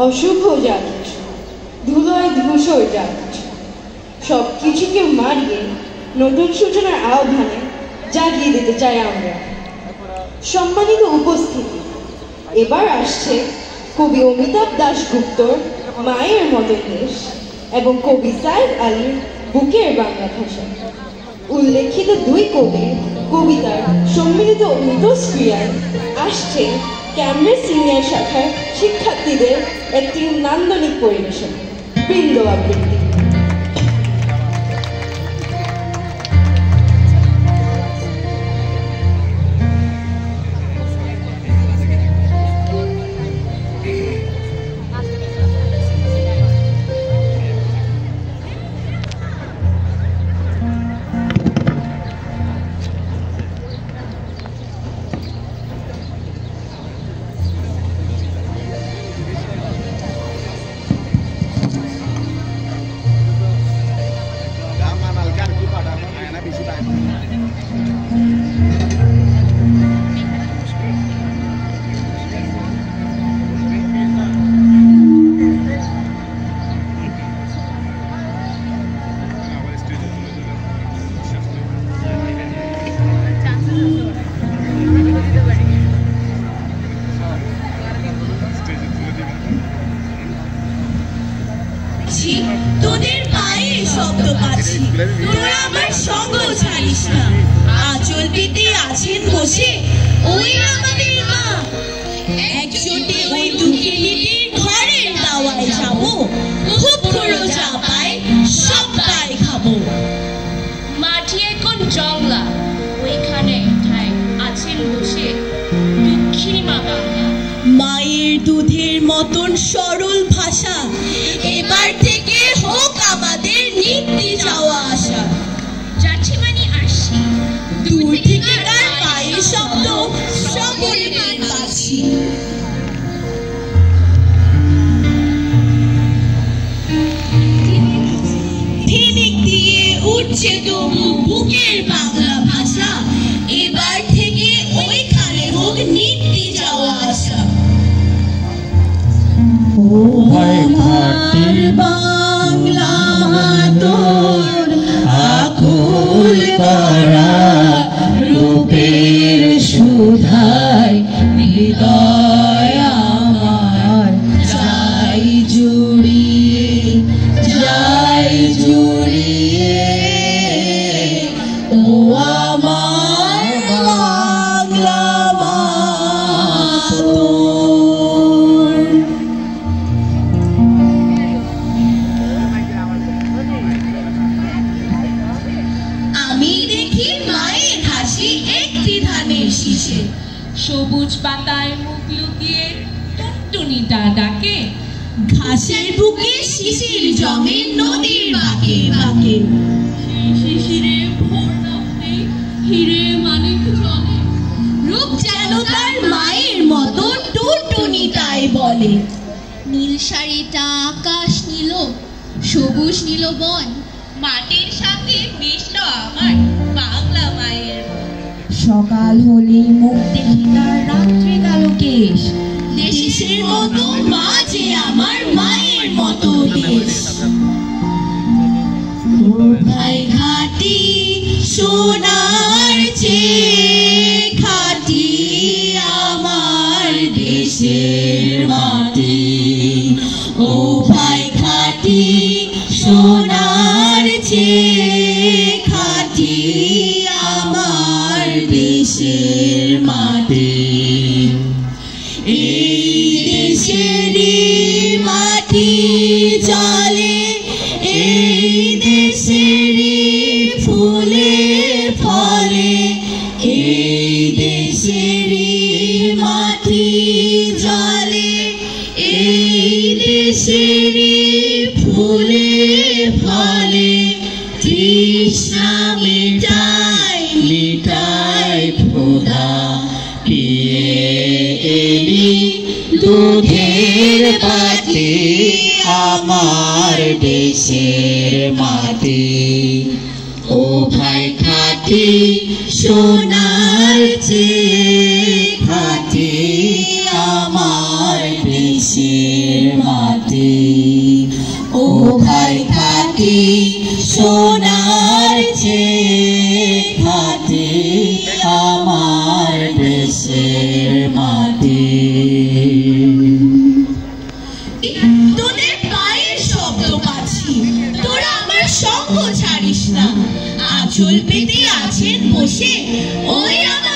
অশুভ যা কিছু, ধুলোয় ধূসর যা কিছু, সব কিছুকে মারিয়ে নতুন সূচনার আহ্বানে জাগিয়ে দিতে চাই আমরা। সম্মানিত উপস্থিতি, এবার আসছে কবি অমিতাভ দাশগুপ্তর মায়ের মতো দেশ এবং কবি সাইদ আলীর বুকের বাংলা ভাষা। উল্লেখিত দুই কবির কবিতার সম্মিলিত মিথস্ক্রিয়ায় আসছে ক্যামব্রিজ সিনিয়র শাখার শিক্ষার্থীদের একটি নান্দনিক পরিবেশন, বৃন্দ আবৃত্তি। তোদের পায়ের শব্দ পাচ্ছি, তোরা আমার সঙ্গ ছাড়িস না। আঁচল পেতে আছেন বসে ওই আমাদের মা, একজোটে ওই দুঃখিনীদের ঘরের দাওয়ায় যাবো, খুব খোঁড়ো যা পায় সবাই খাবো। মাটি এখন জংলা, ওইখানে ঠায় আছেন বসে দুঃখিনী মা বাংলা। মায়ের দুধের মতন সরল ভাষা, এবার থেকে হোক আমাদের নিত্যি যাওয়া আসা। যাচ্ছি মানে আসছি, দূর থেকে তার পায়ের শব্দ সপরিমাণ পাচ্ছি। ফিনিক দিয়ে উঠছে তবু বুকের বাংলা ভাষা, এবার থেকে ওইখানে হোক নিত্যি যাওয়া আসা। আমার বাংলা তোর আকুল করা রূপের সুধায় হৃদয় আমার যাই জুড়িয়ে, যাই জুড়িয়ে। ও আমার বাংলা তোর। আমি দেখি মায়ের হাসি একটি ধানের শীষে, সবুজ পাতায় মুখ লুকিয়ে টুনটুনিটা ডাকে। ঘাসের বুকে শিশির জমে নদীর বাঁকে বাঁকে। শিশিরে ভোর রাত্রে হিরে মানিক জলে, রূপ যেন তার মায়ের মতো টুনটুনি তাই বলে। নীল শাড়িটা আকাশ নীল, সবুজ নীল বন, মাটির সাথে মিশলো আমার বাংলা মায়ের মন। সকাল হলেই মুখ দেখি তার রাত্রি কালো কেশ, দেশের মতো মা যে আমার মায়ের মতো দেশ। ও ভাই ঘাটি সোনার চেয়ে খাঁটি আমার দেশের মাটি। ও ভাই ঘাটি সোনার চেয়ে খাঁটি আমার দেশের মাটি। এই দেশেরই মাটি জলে, এই দেশেরই ফুলে ফলে, এই দেশেরই মাটি জলে, এই দেশেরই ফুলে ফলে। তৃষ্ণা মিটাই মিটাই ক্ষুধা, পিয়ে এলি দুধের বাটি আমার দেশের মাটি। ও ভাই খাঁটি সোনার চেয়ে খাঁটি আমার দেশের ঘাটে, ও ভাই থাকি সোনার চেয়ে ঘাটে আমার দেশের মাটি। তোদের পায়ের শব্দ পাচ্ছি, তোরা আমার সঙ্গ ছাড়িস না। আঁচল পেতে আছেন বসে ওই আমার